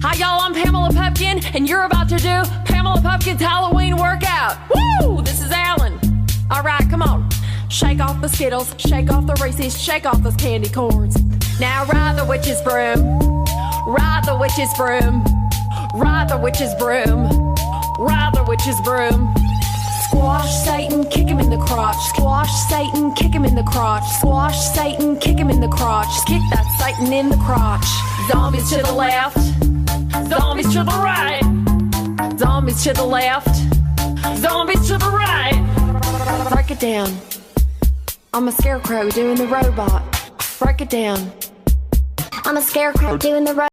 Hi y'all, I'm Pamela Pupkin, and you're about to do Pamela Pupkin's Halloween workout. Woo! This is Alan. All right, come on. Shake off the Skittles, shake off the Reese's, shake off those candy corns. Now ride the witch's broom, ride the witch's broom, ride the witch's broom, ride the witch's broom. Squash Satan, kick him in the crotch. Squash Satan, kick him in the crotch. Squash Satan, kick him in the crotch. Kick that Satan in the crotch. Zombies to the left, zombies to the right, zombies to the left, zombies to the right. Break it down. I'm a scarecrow doing the robot. Break it down. I'm a scarecrow doing the